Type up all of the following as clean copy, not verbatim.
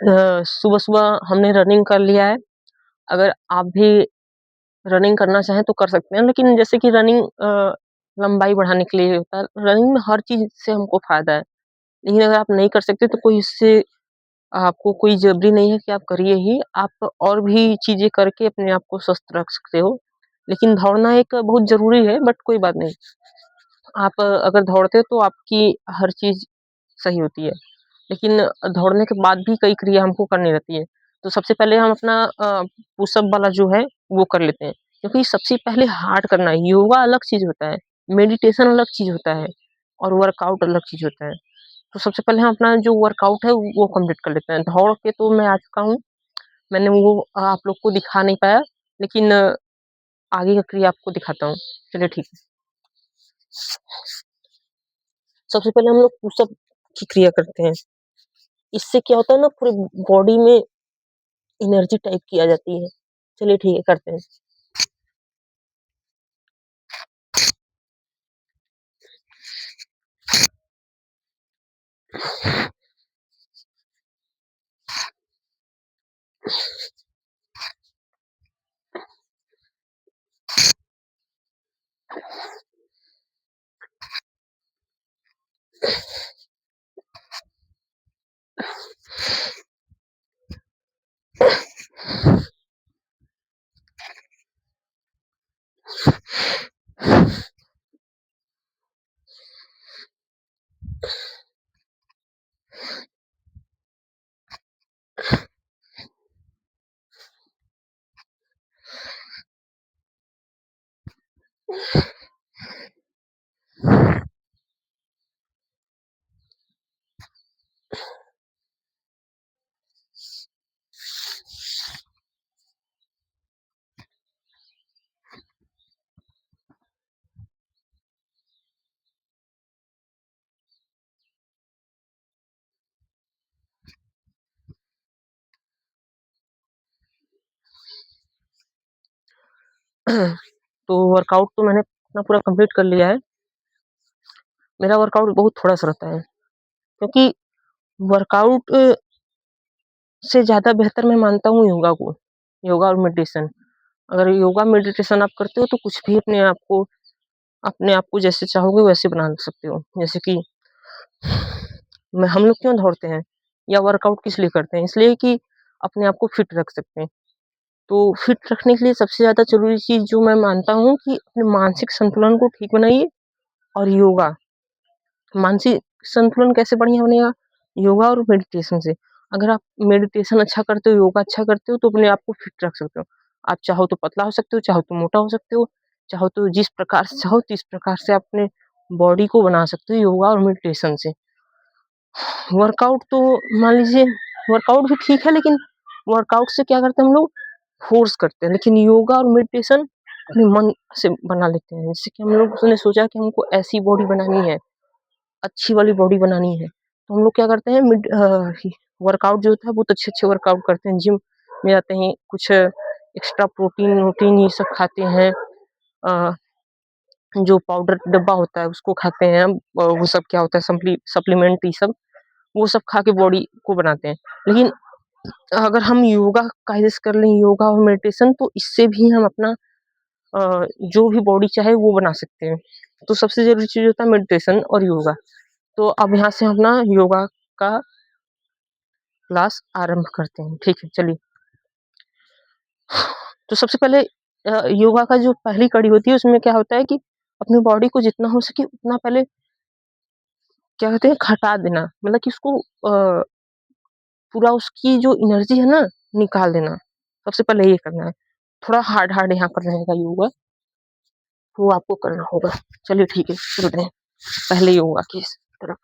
सुबह-सुबह हमने रनिंग कर लिया है, अगर आप भी रनिंग करना चाहें तो कर सकते हैं, लेकिन जैसे कि रनिंग लंबाई बढ़ाने के लिए होता है, रनिंग में हर चीज़ से हमको फ़ायदा है। लेकिन अगर आप नहीं कर सकते तो कोई इससे आपको कोई ज़रूरी नहीं है कि आप करिए ही, आप और भी चीज़ें करके अपने आप को स्वस्थ रख सकते हो। लेकिन दौड़ना एक बहुत ज़रूरी है, बट कोई बात नहीं। आप अगर दौड़ते हो तो आपकी हर चीज़ सही होती है। लेकिन दौड़ने के बाद भी कई क्रिया हमको करनी रहती है। तो सबसे पहले हम अपना पुशअप वाला जो है वो कर लेते हैं। क्योंकि सबसे पहले हार्ड करना है, योगा अलग चीज़ होता है, मेडिटेशन अलग चीज़ होता है और वर्कआउट अलग चीज़ होता है। तो सबसे पहले हम अपना जो वर्कआउट है वो कंप्लीट कर लेते हैं। दौड़ के तो मैं आ चुका हूँ, मैंने वो आप लोग को दिखा नहीं पाया, लेकिन आगे का क्रिया आपको दिखाता हूँ। चलिए ठीक है। सबसे पहले हम लोग पुशअप की क्रिया करते हैं। इससे क्या होता है ना, पूरी बॉडी में एनर्जी टाइप की आ जाती है। चलिए ठीक है, करते हैं। तो वर्कआउट तो मैंने अपना पूरा कंप्लीट कर लिया है। मेरा वर्कआउट बहुत थोड़ा-सा रहता है, क्योंकि वर्कआउट से ज़्यादा बेहतर मैं मानता हूँ योगा को, योगा और मेडिटेशन। अगर योगा मेडिटेशन आप करते हो तो कुछ भी अपने आप को जैसे चाहोगे वैसे बना सकते हो। जैसे कि मैं हम लोग क्यों दौड़ते हैं या वर्कआउट किस लिए करते हैं? इसलिए कि अपने आप को फिट रख सकते हैं। तो फिट रखने के लिए सबसे ज़्यादा ज़रूरी चीज़ जो मैं मानता हूँ कि अपने मानसिक संतुलन को ठीक बनाइए और योगा। मानसिक संतुलन कैसे बढ़िया बनेगा? योगा और मेडिटेशन से। अगर आप मेडिटेशन अच्छा करते हो, योगा अच्छा करते हो तो अपने आप को फिट रख सकते हो। आप चाहो तो पतला हो सकते हो, चाहो तो मोटा हो सकते हो, चाहो तो जिस प्रकार से चाहो तो इस प्रकार से अपने बॉडी को बना सकते हो योगा और मेडिटेशन से। वर्कआउट तो मान लीजिए वर्कआउट भी ठीक है, लेकिन वर्कआउट से क्या करते हैं हम लोग फ़ोर्स करते हैं, लेकिन योगा और मेडिटेशन अपने मन से बना लेते हैं। जैसे कि हम लोग ने सोचा कि हमको ऐसी बॉडी बनानी है, अच्छी वाली बॉडी बनानी है, तो हम लोग क्या करते हैं वर्कआउट जो होता है बहुत अच्छे-अच्छे वर्कआउट करते हैं, जिम में जाते हैं, कुछ एक्स्ट्रा प्रोटीन-वोटीन ये सब खाते हैं। अ, जो पाउडर डब्बा होता है उसको खाते हैं, वो सब क्या होता है सप्लीमेंट ये सब, वो सब खा के बॉडी को बनाते हैं। लेकिन अगर हम योगा कायदे से कर लें, योगा और मेडिटेशन, तो इससे भी हम अपना जो भी बॉडी चाहे वो बना सकते हैं। तो सबसे ज़रूरी चीज़ होता है मेडिटेशन और योगा। तो अब यहाँ से हम अपना योगा का क्लास आरंभ करते हैं। ठीक है, चलिए। तो सबसे पहले योगा का जो पहली कड़ी होती है उसमें क्या होता है कि अपनी बॉडी को जितना हो सके उतना पहले क्या कहते हैं खटा देना। मतलब कि उसको पूरा उसकी जो एनर्जी है ना निकाल देना। सबसे पहले ये करना है। थोड़ा हार्ड हार्ड यहाँ पर रहेगा योगा, वो आपको करना होगा। चलिए ठीक है, चलते हैं पहले योगा की तरफ।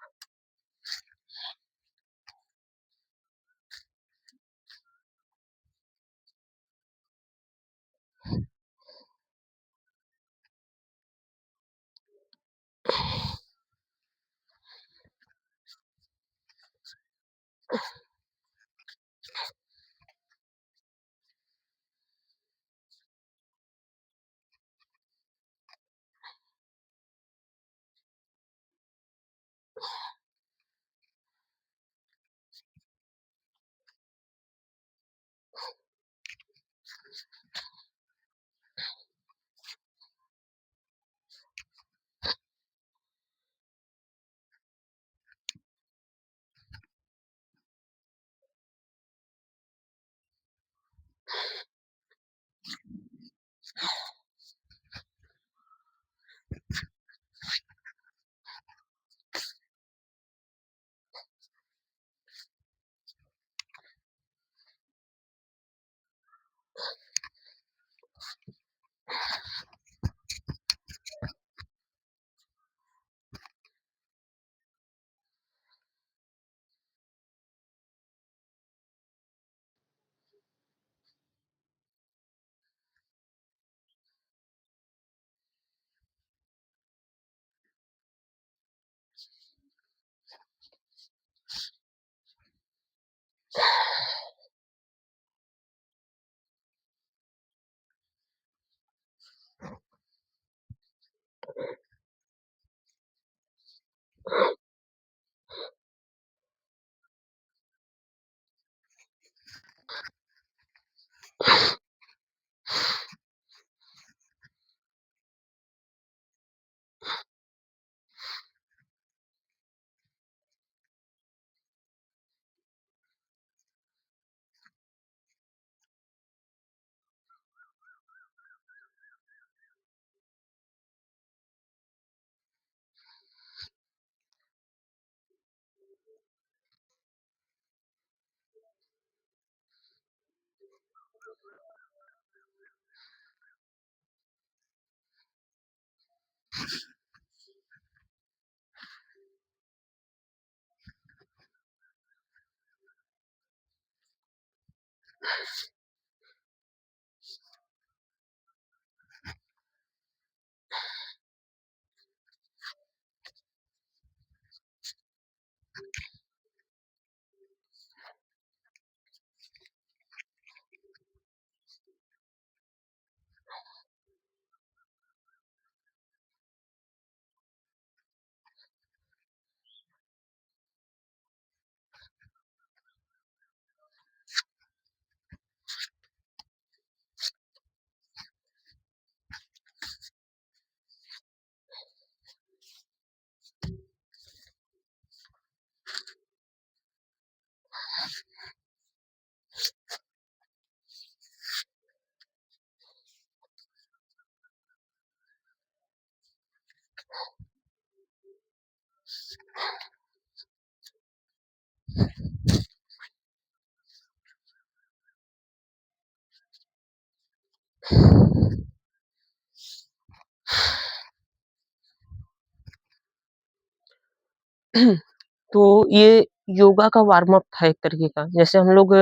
तो ये योगा का वार्म अप था एक तरीके का। जैसे हम लोग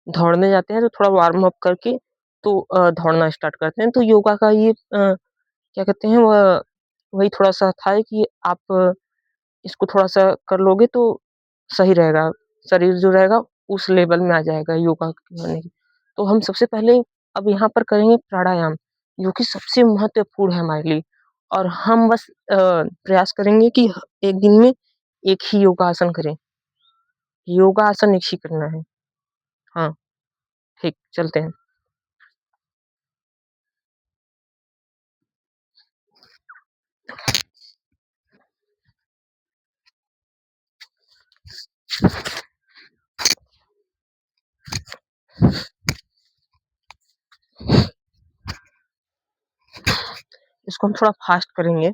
दौड़ने जाते हैं तो थोड़ा वार्म अप करके तो दौड़ना स्टार्ट करते हैं। तो योगा का ये क्या कहते हैं वही थोड़ा-सा था कि आप इसको थोड़ा-सा कर लोगे तो सही रहेगा। शरीर जो रहेगा उस लेवल में आ जाएगा योगा करने की। तो हम सबसे पहले अब यहाँ पर करेंगे प्राणायाम, जो कि सबसे महत्वपूर्ण है हमारे लिए। और हम बस प्रयास करेंगे कि 1 दिन में 1 ही योगासन करें। योगासन एक ही करना है। हाँ, ठीक, चलते हैं। इसको हम थोड़ा फ़ास्ट करेंगे।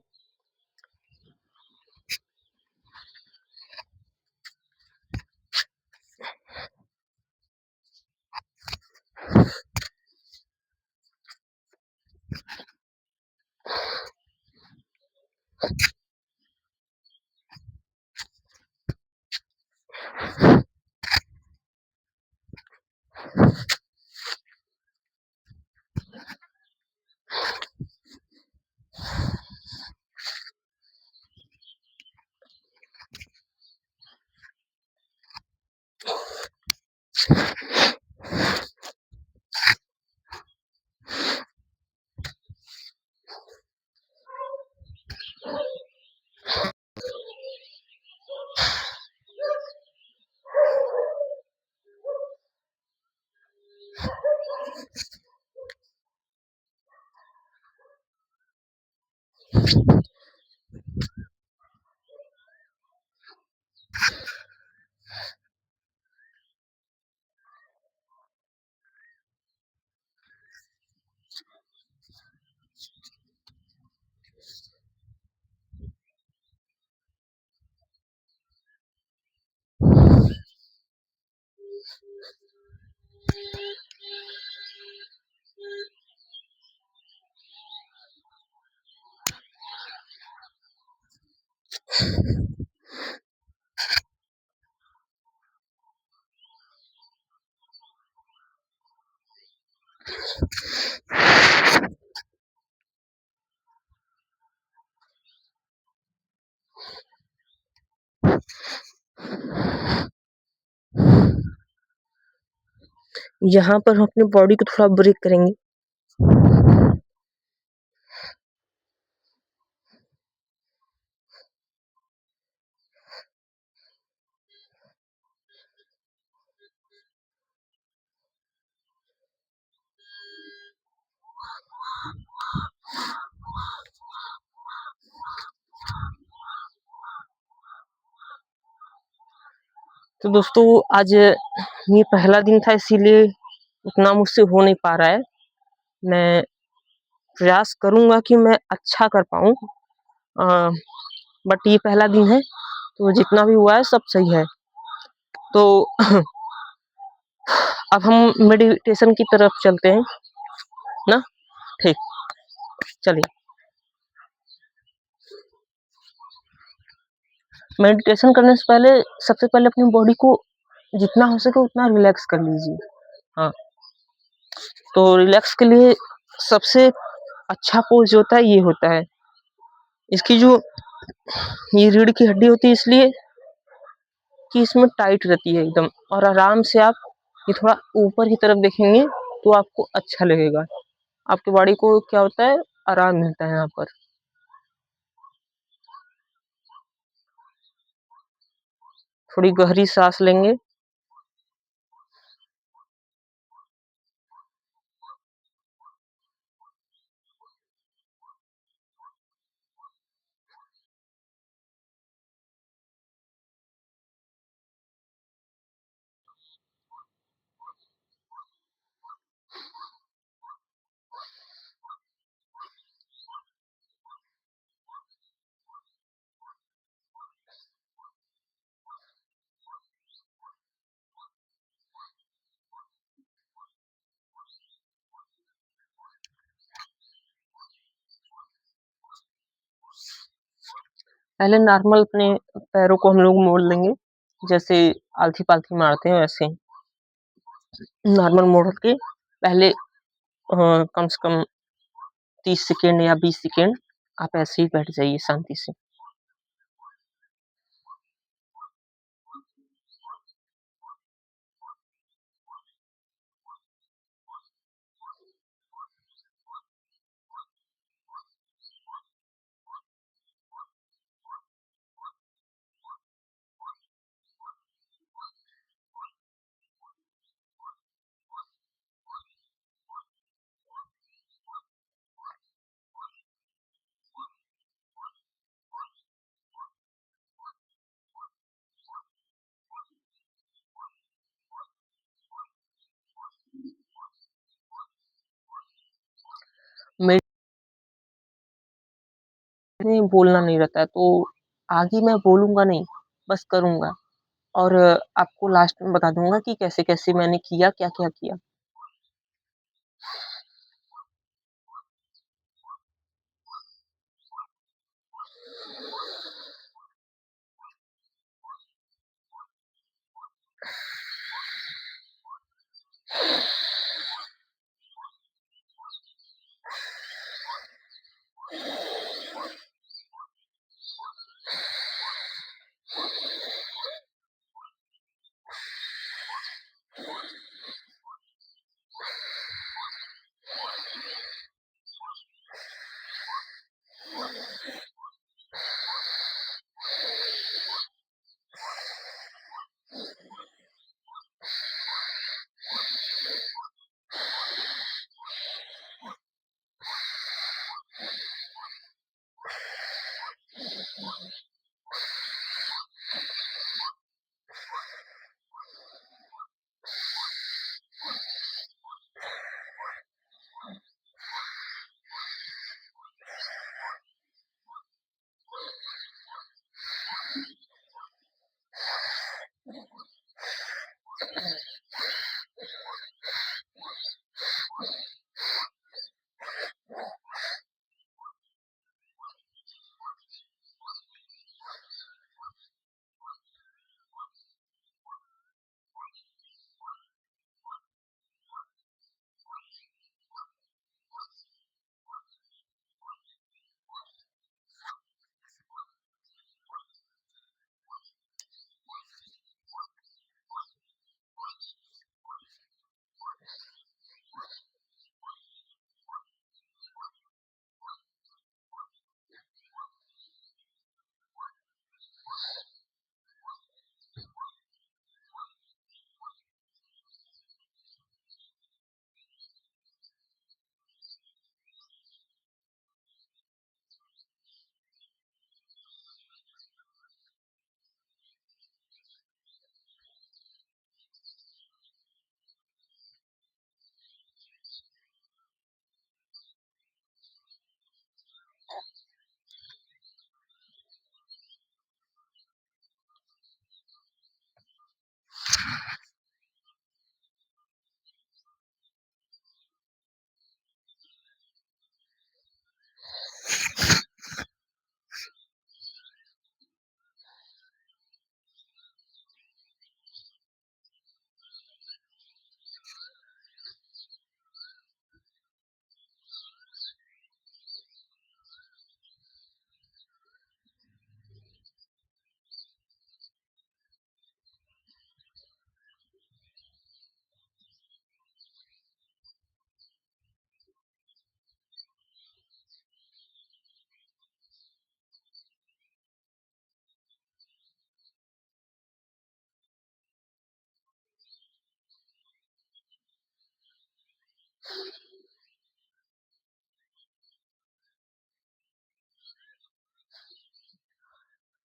यहाँ पर हम अपनी बॉडी को थोड़ा ब्रेक करेंगे। तो दोस्तों आज ये पहला दिन था इसीलिए उतना मुझसे हो नहीं पा रहा है। मैं प्रयास करूँगा कि मैं अच्छा कर पाऊँ अ, बट ये पहला दिन है तो जितना भी हुआ है सब सही है। तो अब हम मेडिटेशन की तरफ चलते हैं ना? ठीक, चलिए। मेडिटेशन करने से पहले सबसे पहले अपनी बॉडी को जितना हो सके उतना रिलैक्स कर लीजिए। हाँ, तो रिलैक्स के लिए सबसे अच्छा पोज़ जो होता है ये होता है। इसकी जो ये रीढ़ की हड्डी होती है इसलिए कि इसमें टाइट रहती है एकदम और आराम से आप ये थोड़ा ऊपर की तरफ देखेंगे तो आपको अच्छा लगेगा। आपकी बॉडी को क्या होता है आराम मिलता है यहाँ पर। थोड़ी गहरी साँस लेंगे। पहले नॉर्मल अपने पैरों को हम लोग मोड़ लेंगे, जैसे आलथी-पालथी मारते हैं वैसे। नॉर्मल मोड़ के पहले कम से कम 30 सेकंड या 20 सेकंड आप ऐसे ही बैठ जाइए शांति से। मेरे में बोलना नहीं रहता है, तो आगे मैं बोलूँगा नहीं, बस करूँगा और आपको लास्ट में बता दूँगा कि कैसे-कैसे मैंने किया, क्या-क्या किया।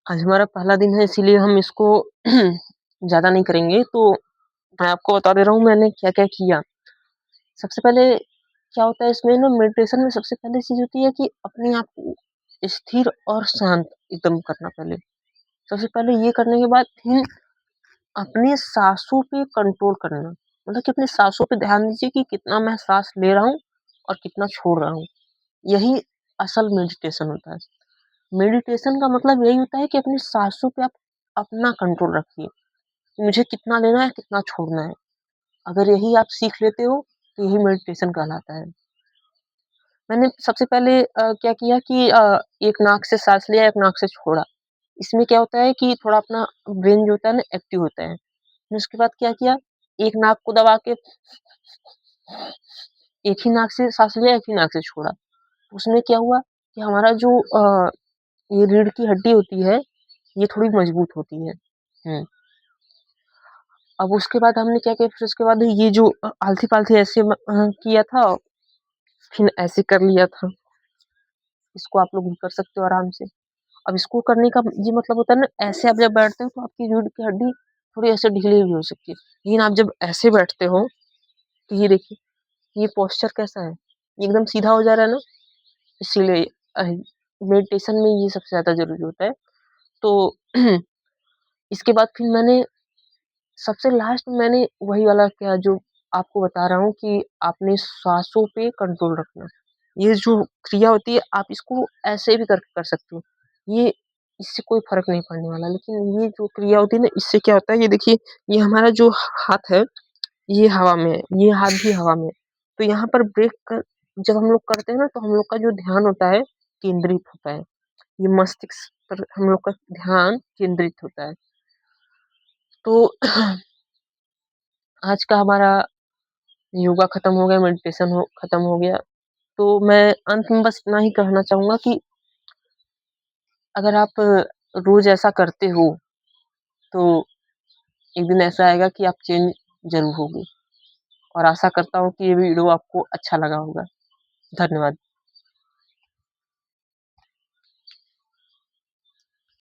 आज हमारा पहला दिन है इसीलिए हम इसको ज़्यादा नहीं करेंगे, तो मैं आपको बता दे रहा हूँ मैंने क्या-क्या किया। सबसे पहले क्या होता है इसमें ना मेडिटेशन में सबसे पहली चीज़ होती है कि अपने आप को स्थिर और शांत एकदम करना पहले। सबसे पहले ये करने के बाद फिर अपनी साँसों पे कंट्रोल करना। मतलब कि अपनी साँसों पे ध्यान दीजिए कि कितना मैं साँस ले रहा हूँ और कितना छोड़ रहा हूँ। यही असल मेडिटेशन होता है। मेडिटेशन का मतलब यही होता है कि अपनी साँसों पे आप अपना कंट्रोल रखिए। मुझे कितना लेना है, कितना छोड़ना है। अगर यही आप सीख लेते हो, तो यही मेडिटेशन कहलाता है। मैंने सबसे पहले क्या किया कि एक नाक से साँस लिया, एक नाक से छोड़ा। इसमें क्या होता है कि थोड़ा अपना ब्रेन जो होता है ना एक्टिव होता है। फिर उसके बाद क्या किया, एक नाक को दबा के एक ही नाक से साँस लिया, एक ही नाक से छोड़ा। उसमें क्या हुआ कि हमारा जो ये रीढ़ की हड्डी होती है, ये थोड़ी मजबूत होती है। हुँ। अब उसके बाद हमने क्या किया फिर उसके बाद ये जो आलती-पालती ऐसे किया था, फिर ऐसे कर लिया था। इसको आप लोग भी कर सकते हो आराम से। अब इसको करने का ये मतलब होता है ना, ऐसे आप जब बैठते हो तो आपकी रीढ़ की हड्डी थोड़ी ऐसे ढीली भी हो सकती है। लेकिन आप जब ऐसे बैठते हो, तो ये देखिए, ये पोस्चर कैसा है? ये एकदम सीधा हो जा रहा है ना, इसीलिए मेडिटेशन में ये सबसे ज़्यादा ज़रूरी होता है। तो इसके बाद फिर मैंने सबसे लास्ट में मैंने वही वाला किया जो आपको बता रहा हूँ कि आपने साँसों पे कंट्रोल रखना। ये जो क्रिया होती है आप इसको ऐसे भी कर सकते हो। ये इससे कोई फ़र्क नहीं पड़ने वाला, लेकिन ये जो क्रिया होती है ना इससे क्या होता है, ये देखिए, ये हमारा जो हाथ है, ये हवा में है, ये हाथ भी हवा में है। तो यहाँ पर ब्रेक कर जब हम लोग करते हैं ना, तो हम लोग का जो ध्यान होता है, केंद्रित होता है। ये मस्तिष्क पर हम लोग का ध्यान केंद्रित होता है। तो आज का हमारा योगा खत्म हो गया, मेडिटेशन खत्म हो गया। तो मैं अंत में बस इतना ही कहना चाहूँगा कि अगर आप रोज़ ऐसा करते हो, तो एक दिन ऐसा आएगा कि आप चेंज ज़रूर होगे। और आशा करता हूँ कि ये वीडियो आपको अच्छा लगा होगा। धन्यवाद।